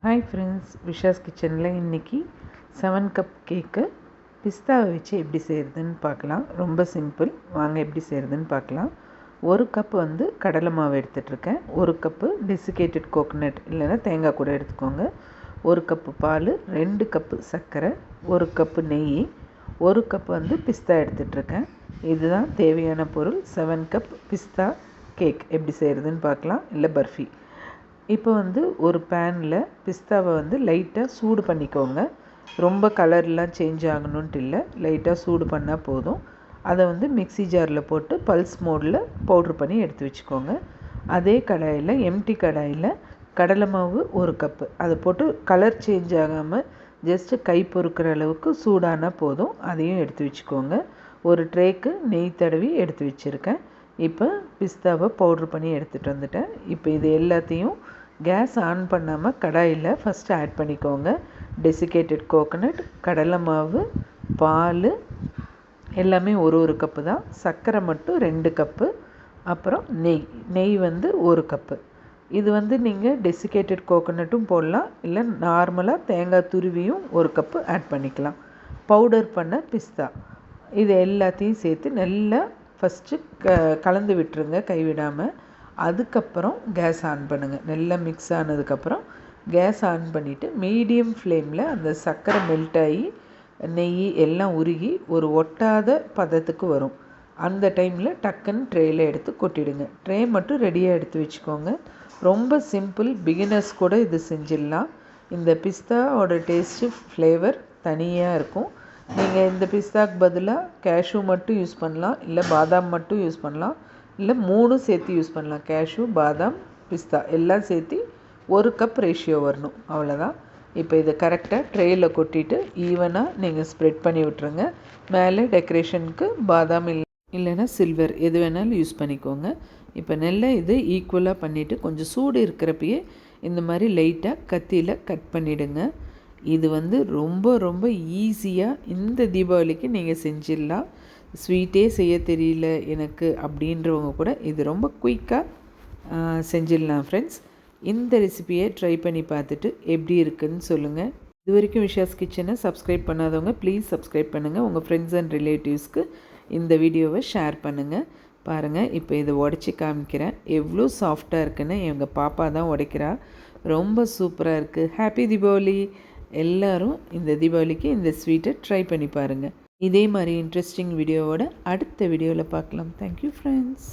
Hi friends, Visha's கிச்சனில் இன்றைக்கி 7 cup cake பிஸ்தாவை வச்சு எப்படி செய்கிறதுன்னு பார்க்கலாம். ரொம்ப சிம்பிள். வாங்க எப்படி செய்கிறதுன்னு பார்க்கலாம். 1 கப் கடலை மாவு எடுத்துகிட்ருக்கேன். 1 கப்பு டெசிகேட்டட் கோகோனட் இல்லைன்னா தேங்காய் கூட எடுத்துக்கோங்க. 1 கப்பு பால், 2 கப்பு சர்க்கரை, 1 கப்பு நெய், 1 கப் பிஸ்தா எடுத்துகிட்ருக்கேன். இதுதான் தேவையான பொருள். 7 கப் பிஸ்தா கேக் எப்படி செய்கிறதுன்னு பார்க்கலாம், இல்லை பர்ஃபி. இப்போ ஒரு பேனில் பிஸ்தாவை லைட்டாக சூடு பண்ணிக்கோங்க. ரொம்ப கலர்லாம் சேஞ்ச் ஆகணுன்ட்டு இல்லை, லைட்டாக சூடு பண்ணால் போதும். அதை மிக்ஸி ஜாரில் போட்டு பல்ஸ் மோடில் பவுட்ரு பண்ணி எடுத்து வச்சுக்கோங்க. அதே கடாயில், எம்டி கடாயில் கடலை மாவு 1 கப்பு, அதை போட்டு கலர் சேஞ்ச் ஆகாமல் ஜஸ்ட்டு கை பொறுக்கிற அளவுக்கு சூடானால் போதும். அதையும் எடுத்து வச்சுக்கோங்க. ஒரு ட்ரேக்கு நெய் தடவி எடுத்து வச்சுருக்கேன். இப்போ பிஸ்தாவை பவுட்ரு பண்ணி எடுத்துகிட்டு வந்துட்டேன். இப்போ இது எல்லாத்தையும் கேஸ் ஆன் பண்ணாமல் கடாயில் ஃபஸ்ட்டு ஆட் பண்ணிக்கோங்க. டெசிகேட்டட் கோகோனட், கடலை மாவு, பால் எல்லாமே ஒரு கப்பு தான். சர்க்கரை மட்டும் 2 கப்பு. அப்புறம் நெய் 1 கப்பு. இது நீங்கள் டெசிகேட்டட் கோகோனட்டும் போடலாம், இல்லை நார்மலாக தேங்காய் துருவியும் 1 கப்பு ஆட் பண்ணிக்கலாம். பவுடர் பண்ண பிஸ்தா, இது எல்லாத்தையும் சேர்த்து நல்லா ஃபஸ்ட்டு கலந்து விட்டுருங்க கைவிடாமல். அதுக்கப்புறம் கேஸ் ஆன் பண்ணுங்கள். நல்லா மிக்ஸ் ஆனதுக்கப்புறம் கேஸ் ஆன் பண்ணிவிட்டு மீடியம் ஃப்ளேமில் அந்த சர்க்கரை மெல்ட் ஆகி நெய் எல்லாம் உருகி ஒரு ஒட்டாத பதத்துக்கு வரும். அந்த டைமில் டக்குன்னு ட்ரேயில் எடுத்து கொட்டிடுங்க. ட்ரே மட்டும் ரெடியாக எடுத்து வச்சுக்கோங்க. ரொம்ப சிம்பிள், பிகினர்ஸ் கூட இது செஞ்சிடலாம். இந்த பிஸ்தாவோட டேஸ்ட்டு ஃப்ளேவர் தனியாக இருக்கும். நீங்கள் இந்த பிஸ்தாக்கு பதிலாக கேஷ்யூ மட்டும் யூஸ் பண்ணலாம், இல்லை பாதாம் மட்டும் யூஸ் பண்ணலாம், இல்லை 3 சேர்த்து யூஸ் பண்ணலாம். கேஷ்யூ, பாதாம், பிஸ்தா எல்லாம் சேர்த்து 1 கப் ரேஷியோ வரணும், அவ்வளோதான். இப்போ இதை கரெக்டாக ட்ரேயில் கொட்டிட்டு ஈவனாக நீங்கள் ஸ்ப்ரெட் பண்ணி விட்டுருங்க. மேலே டெக்கரேஷனுக்கு பாதாம் இல்லைன்னா சில்வர் எது வேணாலும் யூஸ் பண்ணிக்கோங்க. இப்போ நல்லா இது ஈக்குவலாக பண்ணிவிட்டு கொஞ்சம் சூடு இருக்கிறப்பயே இந்த மாதிரி லைட்டாக கத்தியில் கட் பண்ணிவிடுங்க. இது ரொம்ப ரொம்ப ஈஸியாக இந்த தீபாவளிக்கு நீங்கள் செஞ்சிடலாம். ஸ்வீட்டே செய்ய தெரியல எனக்கு அப்படின்றவங்க கூட இது ரொம்ப குயிக்காக செஞ்சிடலாம் ஃப்ரெண்ட்ஸ். இந்த ரெசிபியை ட்ரை பண்ணி பார்த்துட்டு எப்படி இருக்குதுன்னு சொல்லுங்கள். இது வரைக்கும் விஷாஸ் கிச்சனை சப்ஸ்கிரைப் பண்ணாதவங்க ப்ளீஸ் சப்ஸ்கிரைப் பண்ணுங்கள். உங்கள் ஃப்ரெண்ட்ஸ் அண்ட் ரிலேட்டிவ்ஸ்க்கு இந்த வீடியோவை ஷேர் பண்ணுங்கள். பாருங்கள், இப்போ இதை உடச்சி காமிக்கிறேன். எவ்வளோ சாஃப்டாக இருக்குன்னு எங்கள் பாப்பா தான் உடைக்கிறா. ரொம்ப சூப்பராக இருக்குது. ஹாப்பி தீபாவளி. எல்லோரும் இந்த தீபாவளிக்கு இந்த ஸ்வீட்டை ட்ரை பண்ணி பாருங்கள். இதே மாதிரி இன்ட்ரெஸ்டிங் வீடியோவோட அடுத்த வீடியோவில் பார்க்கலாம். Thank you friends.